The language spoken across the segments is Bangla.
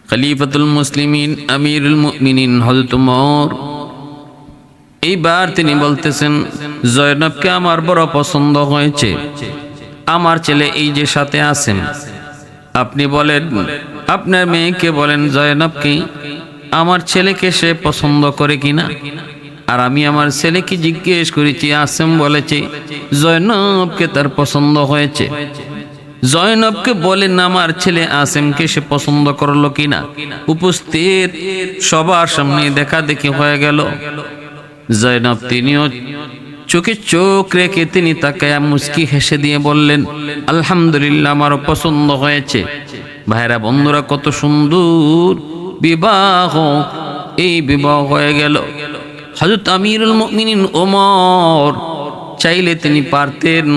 খলিফাতুল মুসলিমিন আমিরুল মুমিনিন হযরত ওমর এইবার তিনি বলতেছেন, জয়নবকে আমার বড় পছন্দ হয়েছে। আমার ছেলে এই যে সাথে আছেন, আপনি বলেন, আপনার মেয়েকে বলেন জয়নবকে আমার ছেলেকে সে পছন্দ করে কিনা। আর আমি আমার ছেলেকে জিজ্ঞেস করেছি, আসেম বলেছে জয়নবকে তার পছন্দ হয়েছে। জয়নবকে বলেন আমার ছেলে আসেমকে সে পছন্দ করলো কিনা। উপস্থিত সবার সামনে দেখা দেখি হয়ে গেল। জয়নব তিনিও চোখে চোখ রেখে তিনি তাকে মুস্কি হেসে দিয়ে বললেন, আলহামদুলিল্লাহ, আমারও পছন্দ হয়েছে। ভাইরা বন্ধুরা, কত সুন্দর বিবাহ! এই বিবাহ হয়ে গেল। হযরত আমিরুল মুমিনিন ওমর চাইলে তিনি পারতেন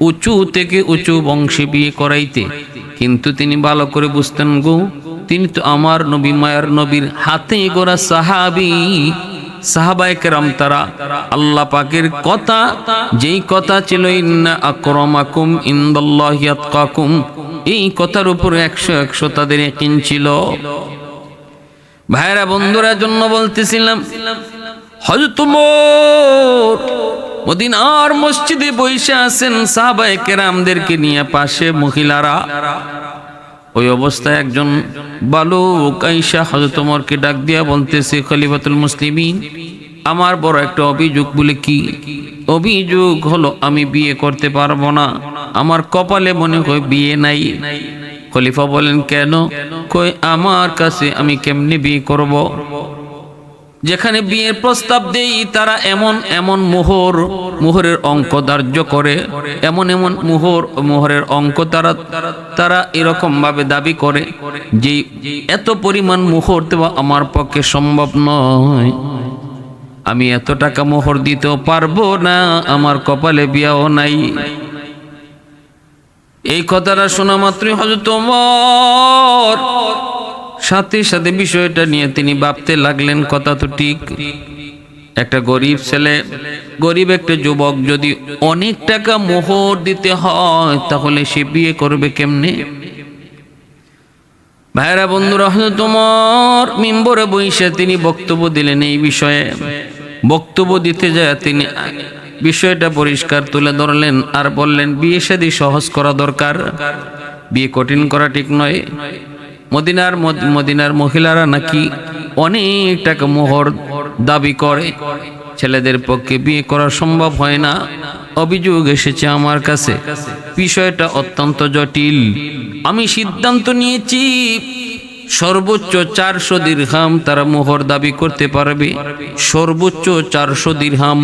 উঁচু থেকে উঁচু বংশে বিয়ে করাইতে, কিন্তু তিনি ভালো করে বুঝতেন গো, তিনি তো আমার নবী, মায়ার নবীর হাতে গড়া সাহাবী। সাহাবায়ে কেরাম তারা আল্লাহ পাকের কথা, যেই কথা ছিল ইন্না আকরামাকুম ইনদাল্লাহি আতকাকুম, এই কথার উপর 100 তাদের ইয়াকিন ছিল। ভাইরা বন্ধুরা, জন্য বলতেছিলাম, হযরত ওমর মদিনার মসজিদে বসে আছেন সাহাবায়ে কেরামদেরকে নিয়ে, পাশে মহিলারা। ওই অবস্থায় একজন বালক আয়েশা হযরত ওমরকে ডাক দিয়া বলতেছে, খলিফাতুল মুসলিমিন, আমার বড় একটা অভিযোগ। বলে কি অভিযোগ? হলো আমি বিয়ে করতে পারবো না, আমার কপালে মনে হয় বিয়ে নাই। খলিফা বলেন, কেন? কই আমার কাছে আমি কেমনে বিয়ে করব? যেখানে বিয়ের প্রস্তাব দেই তারা এমন এমন মোহরের অঙ্ক ধার্য করে, এমন এমন মোহরের অঙ্ক তারা এরকম ভাবে দাবি করে যে এত পরিমাণ মোহর দেওয়া আমার পক্ষে সম্ভব নয়, আমি এত টাকা মোহর দিতেও পারবো না, আমার কপালে বিয়াও নাই। এই কথাটা শোনা মাত্রই হযরত ওমর সাথে সাথে বিষয়টা নিয়ে তিনি ভাবতে লাগলেন, কথা তো ঠিক। একটা গরিব ছেলে, গরিব একটা যুবক যদি অনেক টাকা মোহর দিতে হয় তাহলে সে বিয়ে করবে কেমনে? ভাইরা বন্ধুরা, হযরত ওমর মিম্বরে বসে তিনি বক্তব্য দিলেন এই বিষয়ে। বক্তব্য দিতে যায় তিনি বিষয়টা পরিষ্কার তুলে ধরলেন আর বললেন, বিয়ে শাদী সহজ করা দরকার, বিয়ে কঠিন করা ঠিক নয়। মদিনার মহিলারা নাকি অনেক টাকা মোহর দাবি করে, ছেলেদের পক্ষে বিয়ে করা সম্ভব হয় না। অভিযোগ এসেছে আমার কাছে, বিষয়টা অত্যন্ত জটিল। আমি সিদ্ধান্ত নিয়েছি সর্বোচ্চ 400 দিরহাম তারা মোহর দাবি করতে পারবে, সর্বোচ্চ 400 দিরহাম।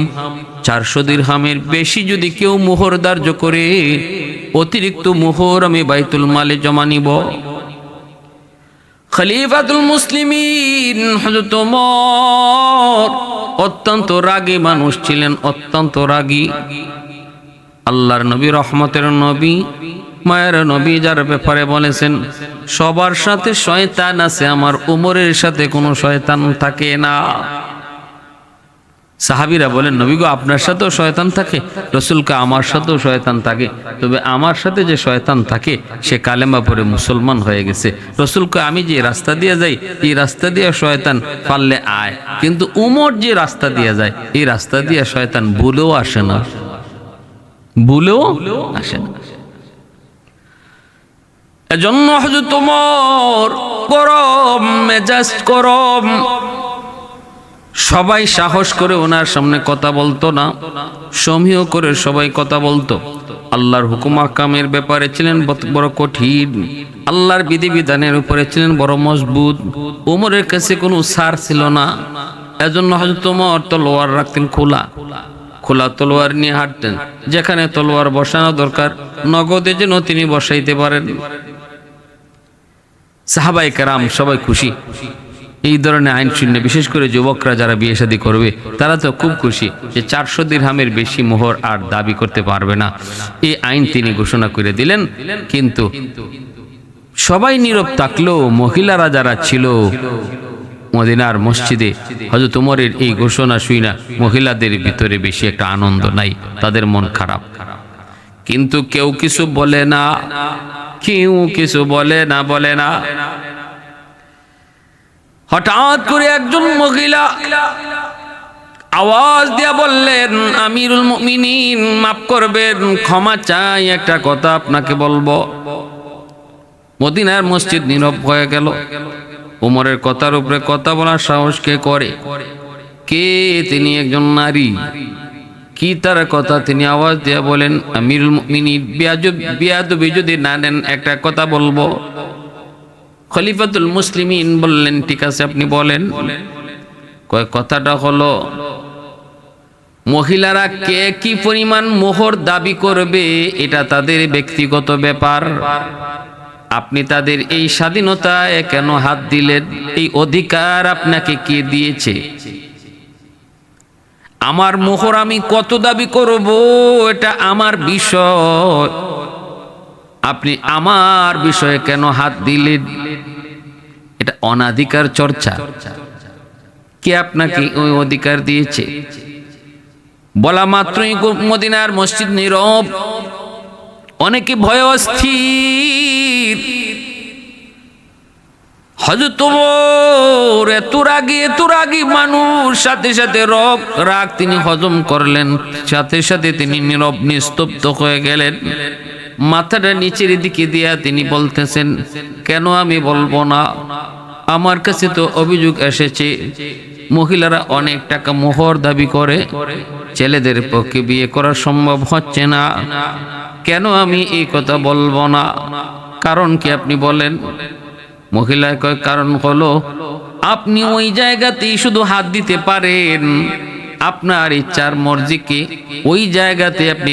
400 দিরহামের বেশি যদি কেউ মোহর ধার্য করে, অতিরিক্ত মোহর আমি বাইতুল মালে জমা নিব। খলিফাতুল মুসলিমিন হযরত ওমর অত্যন্ত রাগী মানুষ ছিলেন, অত্যন্ত রাগী। আল্লাহর নবী, রহমতের নবী, মায়ের নবী যার ব্যাপারে বলেছেন সবার সাথে শয়তান আছে, আমার উমরের সাথে কোনো শয়তান থাকে না। সাহাবীরা বলেন, নবী গো, আপনার সাথেও শয়তান থাকে? রাসূলকে, আমার সাথেও শয়তান থাকে, তবে আমার সাথে যে শয়তান থাকে সে কালেমা পড়ে মুসলমান হয়ে গেছে। রাসূলকে, আমি যে রাস্তা দিয়ে যাই এই রাস্তা দিয়ে শয়তান পারলে আয়, কিন্তু উমর যে রাস্তা দিয়ে যায় এই রাস্তা দিয়ে শয়তান ভুলেও আসে না, ভুলেও আসে না। এজন্য হযরত ওমর গরম মেজাজ, গরম। সবাই সাহস করে ওনার সামনে কথা বলতো না, সমীহ করে সবাই কথা বলতো। আল্লাহর হুকুম আহকামের ব্যাপারে ছিলেন বড় কঠিন, আল্লাহর বিধিবিধানের উপরে ছিলেন বড় মজবুত। ওমরের কাছে কোনো ছাড় ছিল না। এজন্য হযরত ওমর তলোয়ার রাখতেন খোলা, খোলা তলোয়ার নিয়ে হাঁটতেন। যেখানে তলোয়ার বসানো দরকার নগদে যেন তিনি বসাইতে পারেন। সাহাবায়ে কেরাম সবাই খুশি এই ধরনের আইন শুনে। বিশেষ করে যুবকরা যারা বিয়ে শাদী করবে তারা তো খুব খুশি যে 400 দিরহামের বেশি মোহর আর দাবি করতে পারবে না। এই আইন তিনি ঘোষণা করে দিলেন। কিন্তু সবাই নীরব থাকলেও মহিলারা যারা ছিল মদিনার মসজিদে হযরত ওমরের এই ঘোষণা শুনে মহিলাদের ভিতরে বেশি একটা আনন্দ নাই, তাদের মন খারাপ। কিন্তু কেউ কিছু বলে না, কেউ কিছু বলে না। হঠাৎ করে একজন মহিলা আওয়াজ দিয়া বললেন, আমিরুল মুমিনিন মাফ করবেন, ক্ষমা চাই, একটা কথা আপনাকে বলবো। মদিনার মসজিদ নীরব হয়ে গেল। ওমরের কথার উপরে কথা বলার সাহস কে করে? কে তিনি? একজন নারী। কি তার কথা? তিনি আওয়াজ দিয়া বলেন, আমিরুল মুমিনিন বিয়াদবি যদি না নেন একটা কথা বলবো। খলিফাতুল মুসলিমিন বললেন, ঠিক আছে আপনি বলেন। কথাটা হলো, মহিলারা কে কি পরিমাণ মোহর দাবি করবে এটা তাদের ব্যক্তিগত ব্যাপার। আপনি তাদের এই স্বাধীনতায় কেন হাত দিলেন? এই অধিকার আপনাকে কে দিয়েছে? আমার মোহর আমি কত দাবি করব এটা আমার বিষয়, আপনি আমার বিষয়ে কেন হাত দিলেন? এটা অনাধিকার চর্চা। কে আপনাকে ওই অধিকার দিয়েছে? বলা মাত্রই মদিনার মসজিদ নীরব। অনেকে ভয় অস্থির। হযরত ওমর এত রাগী মানুষ, সাথে সাথে রাগ তিনি হজম করলেন, সাথে সাথে তিনি নীরব নিস্তব্ধ হয়ে গেলেন। মাথাটা নিচের দিকে দিয়া তিনি বলতেছেন, কেন আমি বলবো না? আমার কাছে তো অভিযোগ এসেছে মহিলারা অনেক টাকা মোহর দাবি করে, ছেলেদের পক্ষে বিয়ে করা সম্ভব হচ্ছে না। কেন আমি এই কথা বলবো না? কারণ কি আপনি বলেন? মহিলা কয়, কারণ হলো আপনি ওই জায়গাতেই শুধু হাত দিতে পারেন, আপনার ইচ্ছার মর্জিকে ওই জায়গাতে আপনি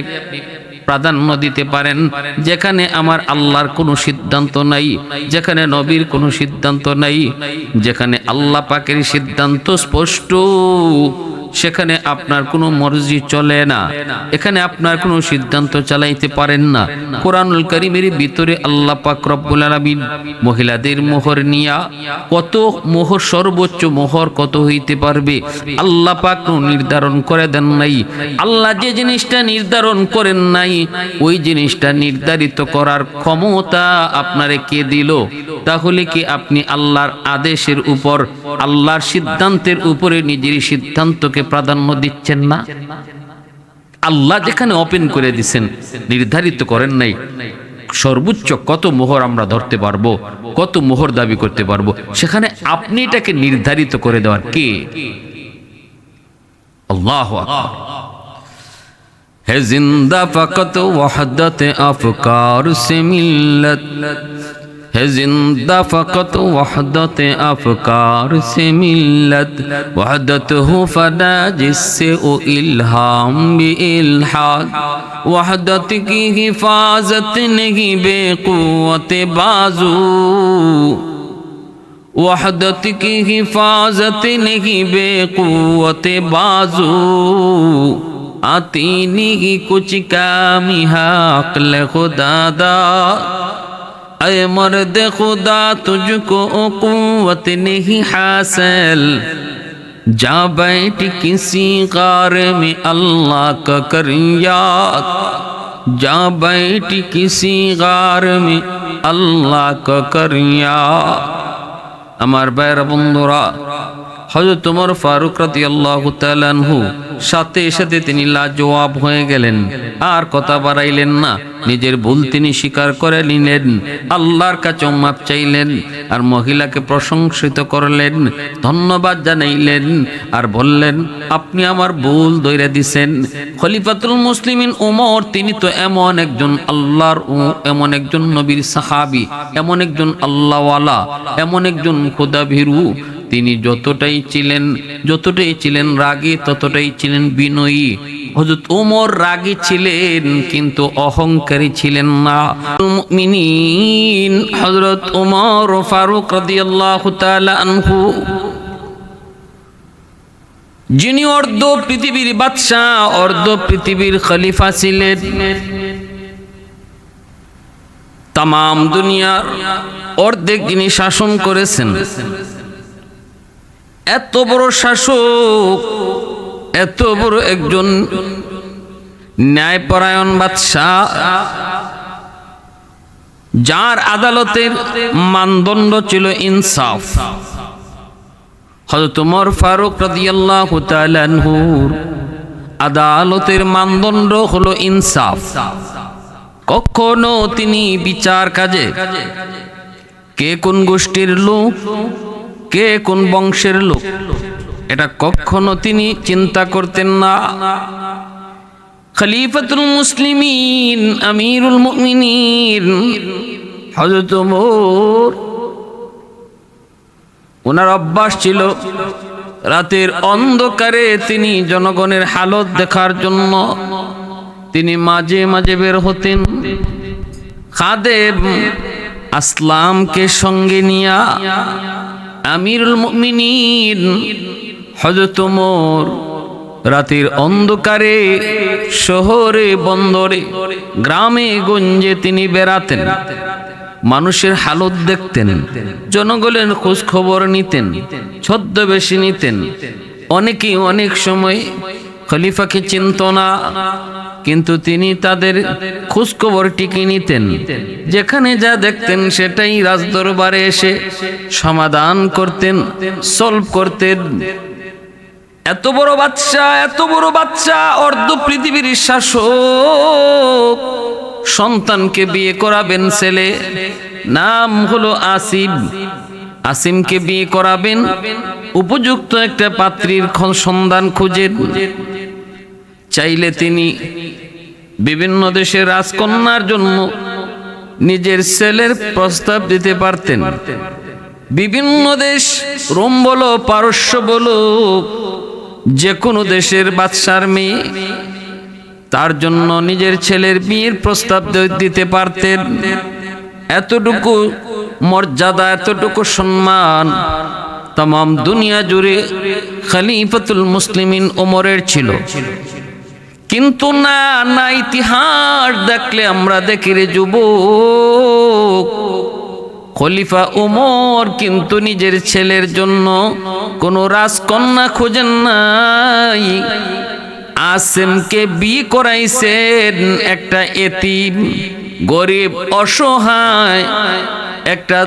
প্রাধান্য দিতে পারেন যেখানে আমার আল্লাহর কোনো সিদ্ধান্ত নাই, যেখানে নবীর কোনো সিদ্ধান্ত নাই, যেখানে আল্লাহ পাকের সিদ্ধান্ত স্পষ্ট, সেখানে আপনার কোনো মর্জি চলে না, এখানে আপনার কোনো সিদ্ধান্ত চালাইতে পারেন না। কোরআনুল কারীমের ভিতরে আল্লাহ পাক রব্বুল আলামিন মহিলাদের মোহর নিয়া, কত মোহর, সর্বোচ্চ মোহর কত হইতে পারবে আল্লাহ পাক নির্ধারণ করে দেন নাই। আল্লাহ যে জিনিসটা নির্ধারণ করেন নাই ওই জিনিসটা নির্ধারিত করার ক্ষমতা আপনারে কে দিল? তাহলে কি আপনি আল্লাহর আদেশের উপর, আল্লাহর সিদ্ধান্তের উপরে নিজের সিদ্ধান্তকে প্রাধান্য দিচ্ছেন না? আল্লাহ যেখানে ওপেন করে দিচ্ছেন, নির্ধারিত করেন নাই সর্বোচ্চ কত মোহর আমরা ধরতে পারবো, কত মোহর দাবি করতে পারবো, সেখানে আপনি এটাকে নির্ধারিত করে দেওয়ার কে? আল্লাহু আকবার। है जिंदा फकत वहदत अफकार से मिल्लत, है जिंदा फकत वहदत अफकार से मिल्लत, वहदत हो फना जिससे ओ इल्हाम भी इल्हाद, वहदत की हिफाजत नहीं बेक़ुव्वत बाजू, वहदत की हिफाजत नहीं बेक़ुव्वत बाजू, आती नहीं कुछ कामी अक्ल खुदा दा, ऐ मर्द खुदा तुझको कुव्वत नहीं हासिल, जा बैठ किसी गार में अल्लाह का कर याद, जा बैठ किसी गार में अल्लाह का कर याद। আমার ভাইরা বন্ধুরা, হযরত ওমর ফারুক রাদিয়াল্লাহু তাআলা আনহু সাথে সাথে তিনি লাজবাব হয়ে গেলেন, আর কথা বাড়াইলেন না। নিজের ভুল তিনি স্বীকার করে নিলেন, আল্লাহর কাছে মাপ চাইলেন, আর মহিলাকে প্রশংসিত করলেন, ধন্যবাদ জানাইলেন, আর বললেন, আপনি আমার ভুল ধইরা দিছেন। খলিফাতুল মুসলিমিন ওমর তিনি তো এমন একজন আল্লাহর, এমন একজন নবীর সাহাবী, এমন একজন আল্লাহওয়ালা, এমন একজন খোদাভীরু। তিনি যতটাই ছিলেন রাগী, ততটাই ছিলেন বিনয়ী। হযরত ওমর রাগী ছিলেন কিন্তু অহংকারী ছিলেন না। মুমিনিন হযরত ওমর ফারুক রাদিয়াল্লাহু তাআলা আনহু, যিনি অর্ধ পৃথিবীর বাদশা, অর্ধ পৃথিবীর খলিফা ছিলেন, তামাম দুনিয়ার অর্ধেক যিনি শাসন করেছেন, এত বড় শাসক, এত বড় একজন ন্যায়পরায়ণ বাদশা, যার আদালতের মানদণ্ড ছিল ইনসাফ, হযরত ওমর ফারুক রাদিয়াল্লাহু তাআলা আনহুর আদালতের মানদণ্ড হলো ইনসাফ। কখনো তিনি বিচার কাজে কে কোন গোষ্ঠীর লোক, কে কোন বংশের লোক, এটা কখনো তিনি চিন্তা করতেন না। খলিফাতুল মুসলিমিন আমিরুল মুমিনিন হযরত ওমর, ওনার অভ্যাস ছিল রাতের অন্ধকারে তিনি জনগণের হালত দেখার জন্য তিনি মাঝে মাঝে বের হতেন। খাদেম আসলামকে সঙ্গে নিয়া আমিরুল মুমিনিন হযরত ওমর রাতের অন্ধকারে শহরে বন্দরে গ্রামে গঞ্জে তিনি বেড়াতেন, মানুষের হালত দেখতেন, জনগণের খোঁজ খবর নিতেন, ছদ্মবেশী নিতেন। অনেকেই অনেক সময় খলিফাকে চিনত না, কিন্তু তিনি তাদের খোঁজ খবর টিকে নিতেন। যেখানে যা দেখতেন সেটাই রাজদরবারে এসে সমাধান করতেন, সলভ করতেন। এত বড় বাদশা, অর্ধ পৃথিবীর শাসক, সন্তানকে বিয়ে করাবেন ছেলে, নাম হলো আসিম। আসিমকে বিয়ে করাবেন, উপযুক্ত একটা পাত্রীর সন্ধান খুঁজেন। চাইলে তিনি বিভিন্ন দেশের রাজকন্যার জন্য নিজের ছেলের প্রস্তাব দিতে পারতেন। বিভিন্ন দেশ, রোম বলো পারস্য বলো, যে কোনো দেশের বাদশার মেয়ে, তার জন্য নিজের ছেলের বিয়ের প্রস্তাব দিতে পারতেন। এতটুকু মর্যাদা, এতটুকু সম্মান তাম দুনিয়া জুড়ে খলিফাতুল মুসলিমিন ওমরের ছিল। কিন্তু না, ইতিহাস দেখলে আমরা দেখি রে যুবক, খলিফা ওমর কিন্তু নিজের ছেলের জন্য কোনো রাজকন্যা খোঁজেন নাই। আসিমকে বিয়ে করাইছেন একটা এতিম, গরিব, অসহায় একটা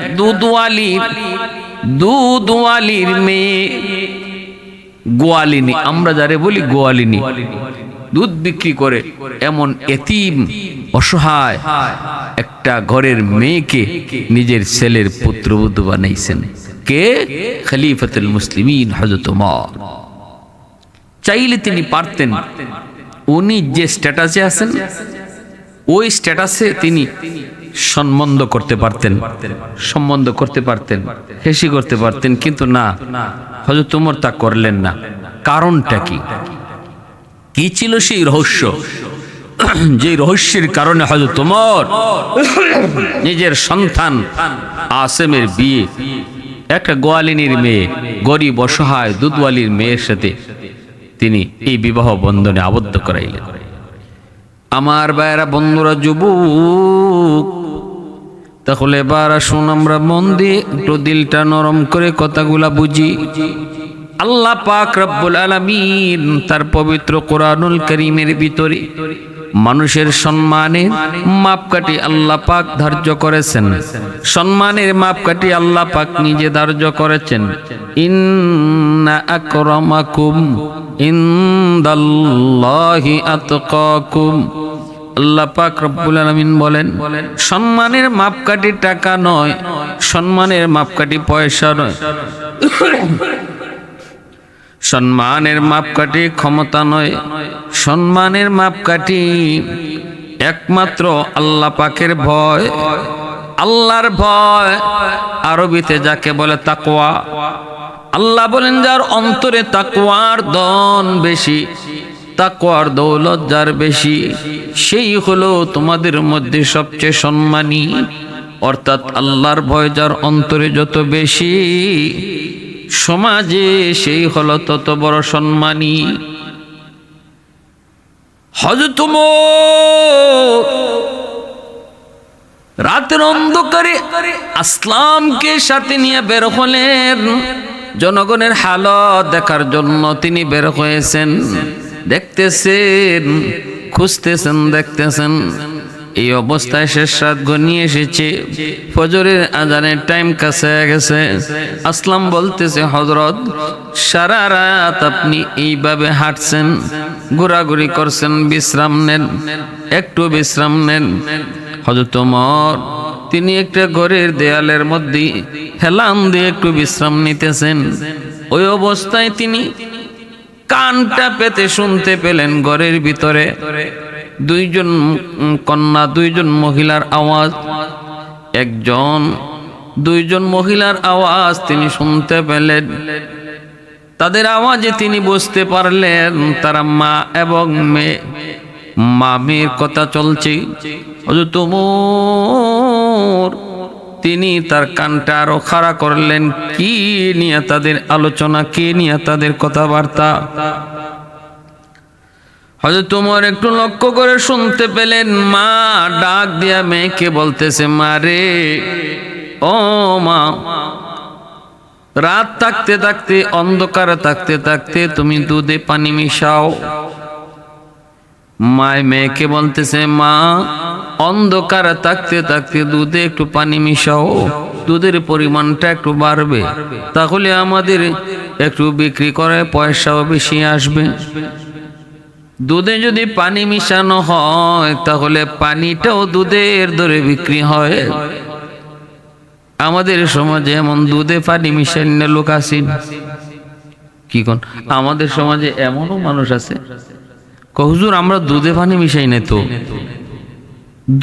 দুধওয়ালির মেয়ে, গোয়ালিনী, আমরা যারে বলি গোয়ালিনী, দুধ বিক্রি করে এমন এতিম অসহায় একটা ঘরের মেয়েকে নিজের ছেলের পুত্রবধূ বানাইছেন কে? খলিফাতুল মুসলিমিন হযরত ওমর। চাইলে তিনি পারতেন, উনি যে স্ট্যাটাসে আছেন ওই স্ট্যাটাসে তিনি সম্বন্ধ করতে পারতেন, হেসি করতে পারতেন, কিন্তু না, হযরত ওমর তা করলেন না। কারণটা কি ছিল সেই রহস্য? যে রহস্যের কারণে হযরত ওমর নিজের সন্তান আসিমের বিয়ে একটা গোয়ালিনীর মেয়ে, গরিব অসহায় দুধওয়ালির মেয়ের সাথে তিনি এই বিবাহ বন্ধনে আবদ্ধ করাইলেন। আমার ভাইয়েরা, বন্ধুরা, যুবক, তাহলে এবার আসুন আমরা মন দিয়ে একটু দিলটা নরম করে কথাগুলা বুঝি। আল্লাহ পাক রব্বুল আলামিন তার পবিত্র কোরআনুল কারীমের ভিতরে মানুষের সম্মানের মাপকাঠি আল্লাহ পাক ধার্য করেছেন। সম্মানের মাপকাঠি আল্লাহ পাক নিজে ধার্য করেছেন। ইন্না আকরামাকুম ইনদাল্লাহি আতকাকুম। আল্লাহ পাক রব্বুল আলামিন বলেন, সম্মানের মাপকাঠি টাকা নয়, সম্মানের মাপকাঠি পয়সা নয়, সম্মানের মাপকাঠি ক্ষমতা নয়, সম্মানের মাপকাঠি একমাত্র আল্লাহ পাকের ভয়। আল্লাহর ভয় আরবিতে যাকে বলে তাকওয়া। আল্লাহ বলেন, যার অন্তরে তাকওয়ার ধন বেশি, তাকওয়ার দৌলত যার বেশি, সেই হলো তোমাদের মধ্যে সবচেয়ে সম্মানী। অর্থাৎ আল্লাহর ভয় যার অন্তরে যত বেশি, সমাজে সেই হলো তত বড় সম্মানী। হযরত ওমর রাতের অন্ধকারে আসলামকে সাথে নিয়ে বের হলেন। জনগণের হালত দেখার জন্য তিনি বের হয়েছেন। দেখতেছেন, খুঁজতেছেন, দেখতেছেন এই অবস্থায় শেষ রাত ঘনিয়ে এসেছে, ফজরের আজানের টাইম কাছে গেছে। আসলাম বলতেছে, হযরত সারা রাত আপনি এইভাবে হাঁটছেন, ঘোরাঘুরি করছেন, বিশ্রাম নেন, একটু বিশ্রাম নেন। হযরত ওমর তিনি একটা ঘরের দেয়ালের মধ্যে হেলান দিয়ে একটু বিশ্রাম নিতেছেন। ওই অবস্থায় তিনি কানটা পেতে শুনতে পেলেন ঘরের ভিতরে দুইজন কন্যা, দুইজন মহিলার আওয়াজ। দুইজন মহিলার আওয়াজ তিনি শুনতে পেলেন। তাদের আওয়াজে তিনি বুঝতে পারলেন তারা মা এবং মেয়ে। মেয়ের কথা চলছে। হযরত ওমর তিনি তার কানটা আরো খাড়া করলেন, কি নিয়ে তাদের আলোচনা, কি নিয়ে তাদের কথাবার্তা। হযরত ওমর একটু লক্ষ্য করে শুনতে পেলেন মা ডাক দিয়া মেয়েকে বলতেছে, মা রে, ও মা, রাত থাকতে থাকতে, অন্ধকারে থাকতে থাকতে তুমি দুধে পানি মিশাও। মায় মেয়েকে বলতেছে, মা, অন্ধকারে থাকতে থাকতে দুধে একটু পানি মিশাও, দুধের পরিমাণটা একটু বাড়বে, তাহলে আমাদের একটু বিক্রি করে পয়সাও বেশি আসবে। দুধে যদি পানি মিশানো হয় তাহলে পানিটাও দুধের দরে বিক্রি হয়। আমাদের সমাজে এমন দুধে পানি মিশানো লোক আছে কি কোন? আমাদের সমাজে এমনও মানুষ আছে, হুজুর আমরা দুধে পানি মিশাই না। তো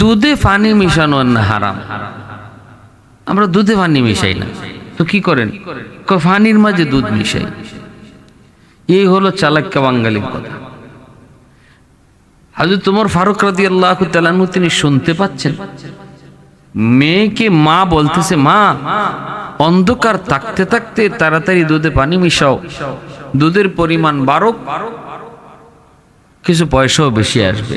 দুধে পানি মিশানো না হারাম, আমরা দুধে পানি মিশাই না, তো কি করেন? পানির মাঝে দুধ মিশাই। এই হলো চালাক্কা বাঙালির কথা। হযরত ওমর ফারুক রাদিয়াল্লাহু তাআলা আনহু তিনি শুনতে পাচ্ছেন মেয়েকে মা বলতেছে, মা, অন্ধকার থাকতে থাকতে তাড়াতাড়ি দুধে পানি মিশাও, দুধের পরিমাণ বাড়ুক, কিছু পয়সাও বেশি আসবে।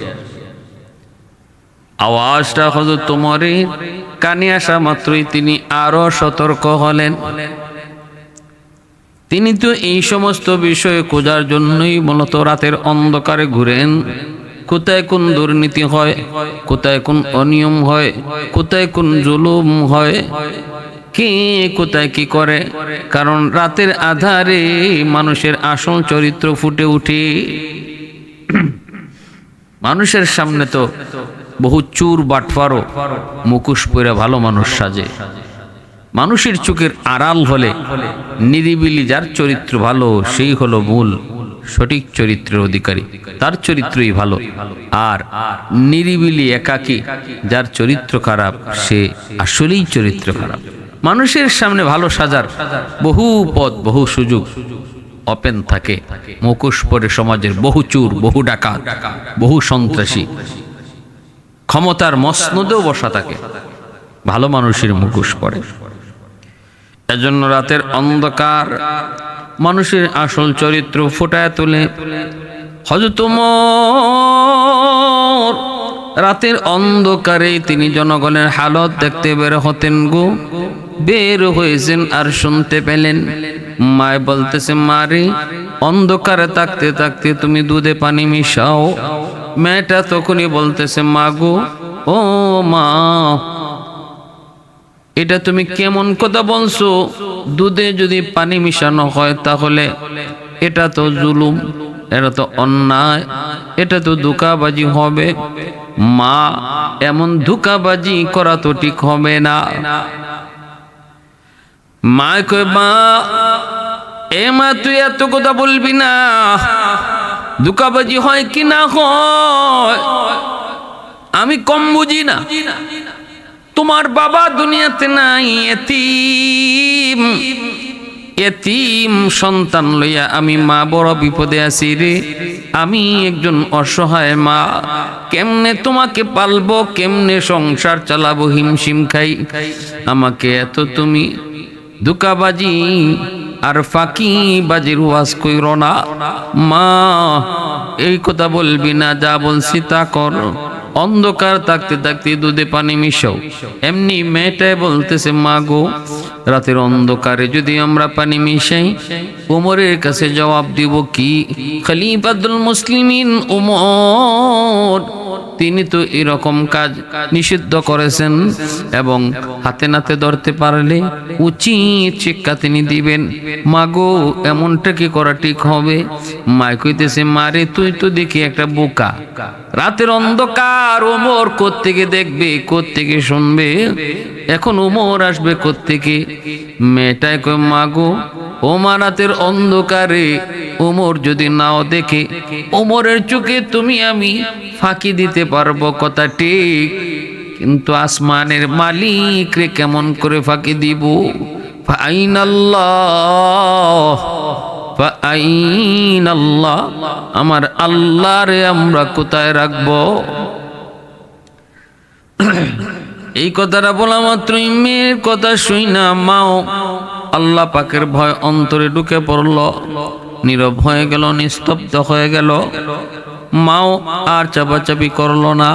আওয়াজটা হযরত ওমরের কানে আসা মাত্রই তিনি আরো সতর্ক হলেন। তিনি তো এই সমস্ত বিষয়ে খোঁজার জন্যই মূলত রাতের অন্ধকারে ঘুরেন। কোথায় কোন দুর্নীতি হয়, কোথায় কোন অনিয়ম হয়, কোথায় কোন জুলুম হয়, কে কোথায় কি করে। কারণ রাতের আধারে মানুষের আসল চরিত্র ফুটে উঠে। মানুষের সামনে তো বহু চুর বাটফারও মুখোশ পরে ভালো মানুষ সাজে। মানুষের চোখের আড়াল হলে নিরিবিলি যার চরিত্র ভালো সেই হলো মূল সঠিক চরিত্রের অধিকারী, তার চরিত্রই ভালো। আর নিরিবিলি একাকী যার চরিত্র খারাপ সে আসলেই চরিত্র খারাপ। মানুষের সামনে ভালো সাজার বহু পথ, বহু সুযোগ ওপেন থাকে। মুখোশ পরে সমাজের বহু চুর, বহু ডাকাত, বহু সন্ত্রাসী ক্ষমতার মসনদেও বসা থাকে, ভালো মানুষের মুখোশ পরে। এজন্য রাতের অন্ধকার মানুষের আসল চরিত্র ফুটায় তোলে। হযরত ওমর রাতের অন্ধকারে তিনি জনগণের হালত দেখতে বের হতেন গো। বের হয়েছেন আর শুনতে পেলেন মায় বলতেছে, মারে, অন্ধকারে থাকতে থাকতে তুমি দুধে পানি মিশাও। মেয়েটা তখনই বলতেছে, মা গো, ও মা, এটা তুমি কেমন কথা বলছো? দুধে যদি পানি মিশানো হয় তাহলে এটা তো জুলুম, এটা তো অন্যায়, এটা তো ধোঁকাবাজি হবে। মা, এমন ধোঁকাবাজি করা তো ঠিক হবে না। মা কয়, মা, এ মা, তুই এত কথা বলবি না। ধোঁকাবাজি হয় কি না হয় আমি কম বুঝি না। তোমার বাবা দুনিয়াতে নাই, এতিম, এতিম সন্তান লইয়া আমি মা বড় বিপদে আছি রে। আমি একজন অসহায় মা, কেমনে তোমাকে পালবো, কেমনে সংসার চালাবো, হিমশিম খাই। আমাকে এত তুমি ধোঁকাবাজি আর ফাঁকিবাজির ওয়াজ কইরো না। মা, এই কথা বলবি না, যা বলছি তা কর। অন্ধকার থাকতে থাকতে দুধে পানি মিশাও। এমনি মেয়েটাই বলতেছে, মা গো, রাতের অন্ধকারে যদি আমরা পানি মিশাই, উমরের কাছে জবাব দিব কি? খলিফাতুল মুসলিমিন উমর তিনি তো এরকম কাজ নিষিদ্ধ করেছেন, এবং হাতে নাতে ধরতে পারলে উচিত শিক্ষা তিনি দিবেন। মাগো, এমনটা কি করা ঠিক হবে? মা কইতেছে, মারে তুই তো দেখি একটা বোকা। রাতের অন্ধকার, ওমর কোত্থেকে দেখবে, কোত্থেকে শুনবে? এখন ওমর আসবে কোত্থেকে? মেয়েটাই কয়, মাগো ওমা রাতের অন্ধকারে ওমর যদি নাও দেখে, ওমরের চোখে তুমি আমি ফাঁকি দিতে পারবো, কথা ঠিক, কিন্তু আসমানের মালিক রে কেমন করে ফাঁকি দিব? ফাইনাল্লাহ ফাইনাল্লাহ, আমার আল্লাহ রে আমরা কোথায় রাখবো? এই কথাটা বলা মাত্রই মেয়ের কথা শুই না মাও আল্লাহ পাকের ভয় অন্তরে ঢুকে পড়ল, নীরব হয়ে গেল, নিস্তব্ধ হয়ে গেল। মাও আর চাপাচাপি করলো না,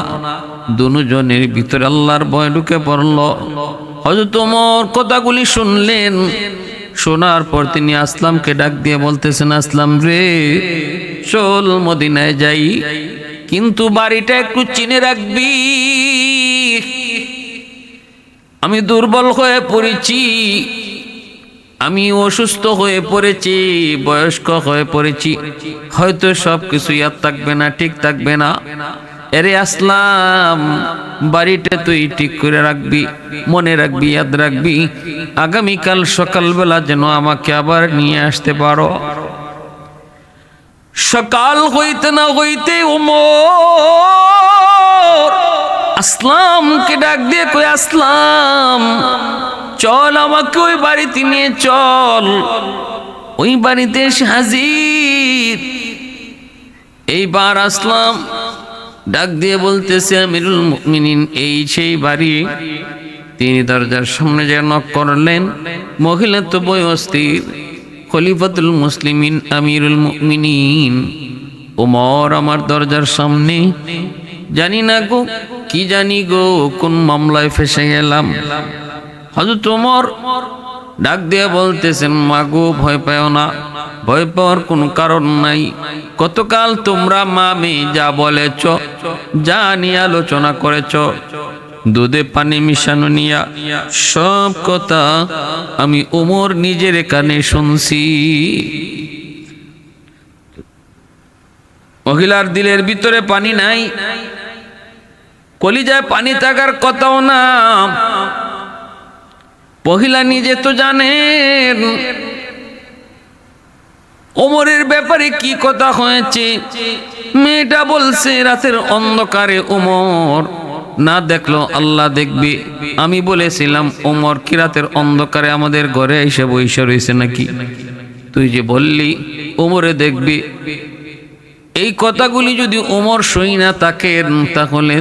দুজনের ভিতরে আল্লাহর ভয় ঢুকে পড়ল। হযরত ওমর কথাগুলি শুনলেন, শোনার পর তিনি আসলামকে ডাক দিয়ে বলতেছেন, আসলাম রে, চল মদিনায় যাই, কিন্তু বাড়িটা একটু চিনে রাখবি। আমি দুর্বল হয়ে পড়েছি, আমি অসুস্থ হয়ে পড়েছি, বয়স্ক হয়ে পড়েছি, হয়তো সব কিছু ইয়াদ থাকবে না, ঠিক থাকবে না। এরে আসলাম, বাড়িটা তুই ঠিক করে রাখবি, মনে রাখবি, ইয়াদ রাখবি, আগামীকাল সকালবেলা যেন আমাকে আবার নিয়ে আসতে পারো। সকাল হইতে না হইতে ওমর আসলামকে ডাক দিয়ে কই, আসলাম চল আমাকে ওই বাড়িতে নিয়ে চল। ওই বাড়িতে এসে হাজির। এইবার আসলাম ডাক দিয়ে বলতেছে, আমিরুল মুমিনিন এই সেই বাড়ি। তিনি দরজার সামনে যে নক করলেন, মহিলা তো বই অস্থির, খলিফাতুল মুসলিমিন আমিরুল মুমিনিন ওমর আমার দরজার সামনে। জানি না গো, কি জানি গো, কোন মামলায় ফেসে গেলাম। হযরত ওমর ডাক দিয়ে বলতেছেন, মাগো ভয় পাও না, ভয় পাওয়ার কোনো কারণ নাই। গতকাল তোমরা মা মেয়ে যা বলেছ, যা নিয়ে আলোচনা করেছ, দুধে পানি মিশানো নিয়া সব কথা আমি ওমর নিজের কানে শুনছি। মহিলার দিলের ভিতরে পানি নাই, কলিজায় পানি থাকার কথাও না। মহিলা নিজে তো জানেন ওমরের ব্যাপারে কি কথা হয়েছে। মেয়েটা বলছে, রাতের অন্ধকারে ওমর না দেখলো আল্লাহ দেখবে। আমি বলেছিলাম ওমর কি রাতের অন্ধকারে আমাদের ঘরে এসে বসে রয়েছে নাকি? তুই যে বললি ওমরে দেখবি, এই কথাগুলি যদি ওমর সই না থাকেন, তাহলে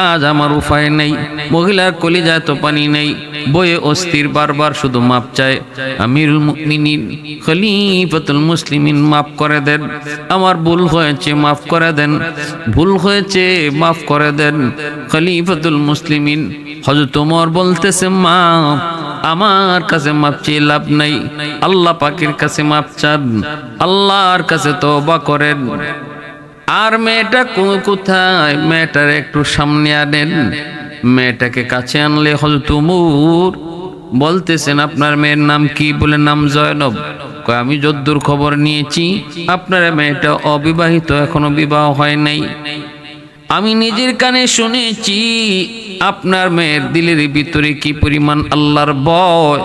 আজ আমার উপায় নেই। মহিলার কলিজায় তো পানি নেই, বয়ে অস্থির, বারবার শুধু মাপ চায়। আমিরুল মুমিনিন খলিফাতুল মুসলিমিন মাফ করে দেন, আমার ভুল হয়েছে মাফ করে দেন, ভুল হয়েছে মাফ করে দেন। খলিফাতুল মুসলিমিন হযরত ওমর বলতেছে, মা আমার কাছে মাপ চেয়ে লাভ নাই, আল্লাহ পাকের কাছে মাপ চান, আল্লাহর কাছে তওবা করেন। আর মেয়েটা কোথায়? মেয়েটার একটু সামনে আনেন। মেয়েটাকে কাছে আনলে হযরত ওমর বলতেছেন, আপনার মেয়ের নাম কি? বলে, নাম জয়নব। আমি যদ্দূর খবর নিয়েছি আপনার মেয়েটা অবিবাহিত, এখনো বিবাহ হয় নাই। আমি নিজের কানে শুনেছি আপনার মেয়ের দিলের ভিতরে কি পরিমাণ আল্লাহর ভয়।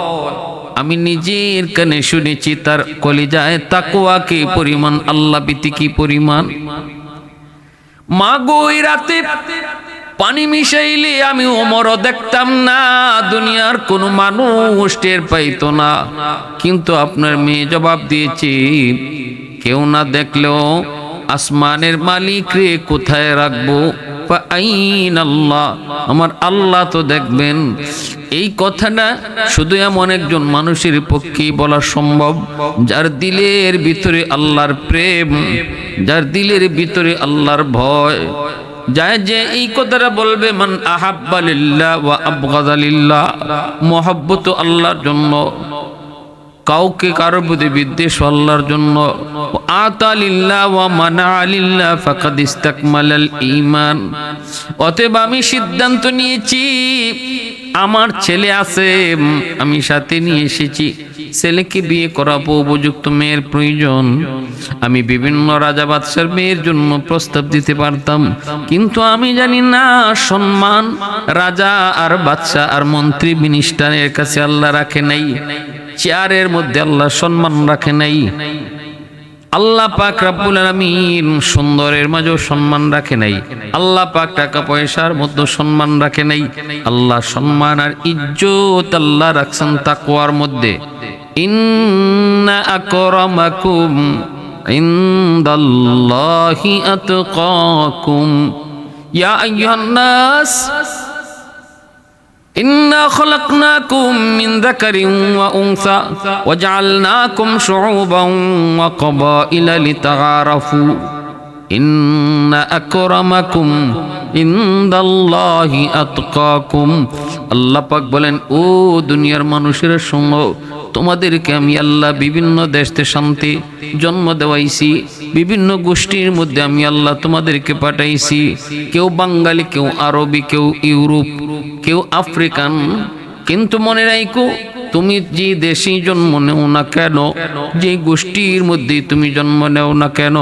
আমি নিজের কানে শুনেছি তার কলিজায় তাকওয়া কি পরিমাণ, আল্লাহ ভীতি কি পরিমাণ। মা গো, ওই রাতে পানি মিশাইলে আমি ওমরও দেখতাম না, দুনিয়ার কোনো মানুষ টের পাইতো না, কিন্তু আপনার মেয়ে জবাব দিয়েছে, কেউ না দেখলেও আসমানের মালিক রে কোথায় রাখবো? আল্লাহ, আমার আল্লাহ তো দেখবেন। এই কথাটা শুধু এমন একজন মানুষের পক্ষেই বলা সম্ভব, যার দিলের ভিতরে আল্লাহর প্রেম, যার দিলের ভিতরে আল্লাহর ভয়। যায় যে এই কথাটা বলবে মান আহাব্বা লিল্লাহ ওয়া আবগাযা লিল্লাহ, মহব্বত আল্লাহর জন্য, কাউকে কারো প্রতি বিদ্বেষ আল্লাহর জন্য, আতা লিল্লাহ ওয়া মানা লিল্লাহ ফাকাদ ইস্তাকমালাল ঈমান। অতএব আমি সিদ্ধান্ত নিয়েছি, আমার ছেলে আছে, আমি সাথে নিয়ে এসেছি, ছেলেকে বিয়ে করাবো, উপযুক্ত মেয়ের প্রয়োজন। আমি বিভিন্ন রাজা বাদশার মেয়ের জন্য প্রস্তাব দিতে পারতাম, কিন্তু আমি জানি না সম্মান রাজা আর বাদশা আর মন্ত্রী মিনিস্টারের কাছে আল্লাহ রাখে নাই, চেয়ারের মধ্যে আল্লাহ সম্মান রাখে নাই। আল্লাহ পাক রব্বুল আলামিন সুন্দরের মাঝেও সম্মান রাখে নাই, আল্লাহ পাক টাকা পয়সার মধ্যে সম্মান রাখে নাই। আল্লাহ সম্মান আর ইজ্জত আল্লাহ রাখছেন তাকওয়ার মধ্যে। ইন্না আকরামাকুম ইনদাল্লাহি আতকাকুম ইয়া আইয়ুহান নাস إنا خلقناكم من ذكر وأنثى وجعلناكم شعوبا وقبائل لتعارفوا إن أكرمكم عند الله أتقاكم। আল্লাহ পাক বলেন, ও দুনিয়ার মানুষের শোনো, তোমাদেরকে আমি আল্লাহ বিভিন্ন দেশে শান্তি জন্ম দেওয়াইছি, বিভিন্ন গোষ্ঠীর মধ্যে আমি আল্লাহ তোমাদেরকে পাঠাইছি, কেউ বাঙালি, কেউ আরবি, কেউ ইউরোপ, কেউ আফ্রিকান। কিন্তু মনে রাখো, তুমি যে দেশে জন্ম নেও না কেন, যে গোষ্ঠীর মধ্যে তুমি জন্ম নেও না কেন,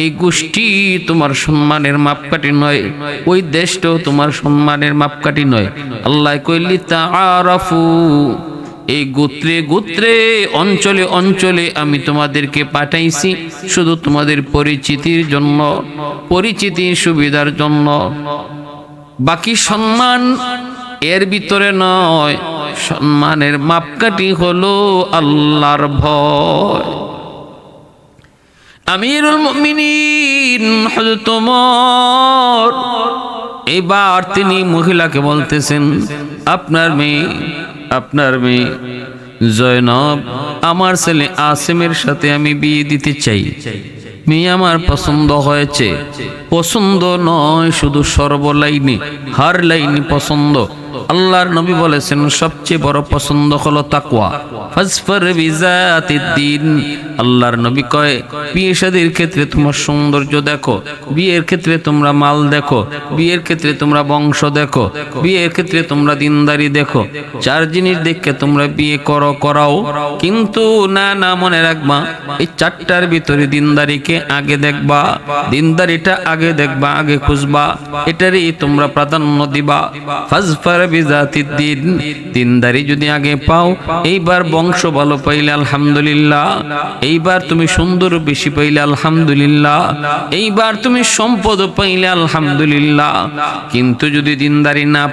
এই গোষ্ঠী তোমার সম্মানের মাপকাঠি নয়, ওই দেশটাও তোমার সম্মানের মাপকাঠি নয়। আল্লাহ কইলি তাআরাফু, এই গোত্রে গোত্রে অঞ্চলে অঞ্চলে আমি তোমাদেরকে পাঠাইছি শুধু তোমাদের পরিচিতির জন্য, পরিচিতির সুবিধার জন্য। বাকি সম্মান এর ভিতরে নয়, সম্মানের মাপকাঠি হলো আল্লাহর ভয়। আমিরুল মুমিনিন হযরত ওমর এবার তিনি মহিলাকে বলতেছেন, আপনার মেয়ে জয়নব, আমার ছেলে আসিমের সাথে আমি বিয়ে দিতে চাই। মেয়ে আমার পছন্দ হয়েছে, পছন্দ নয় শুধু সর্বলাইনে, হার লাইনে পছন্দ। আল্লাহর নবী বলেছেন সবচেয়ে বড় পছন্দ হলো তাকওয়া, ফাজফার বিজাতিদ দ্বীন। আল্লাহর নবী কয়, বিয়ে শাদীর ক্ষেত্রে তোমার সৌন্দর্য দেখো, বিয়ের ক্ষেত্রে তোমরা মাল দেখো, বিয়ের ক্ষেত্রে তোমরা বংশ দেখো, বিয়ের ক্ষেত্রে তোমরা দিনদারি দেখো। চার জিনিস দেখে তোমরা বিয়ে করাও, কিন্তু না মনে রাখবা, এই চারটার ভিতরে দিনদারিকে আগে দেখবা, দিনদারিটা আগে দেখবা, আগে খুঁজবা, এটারই তোমরা প্রাধান্য দিবা। ফাজফার বিজাতিদ দ্বীন, দিনদারি যদি আগে পাও, এইবার বংশ ভালো পাইলে আলহামদুলিল্লাহ, এইবার তুমি সুন্দর বেশি পাইলে আলহামদুলিল্লাহ, এইবার তুমি সম্পদ পাইলে আলহামদুলিল্লাহ। কিন্তু যদি দিনদারি না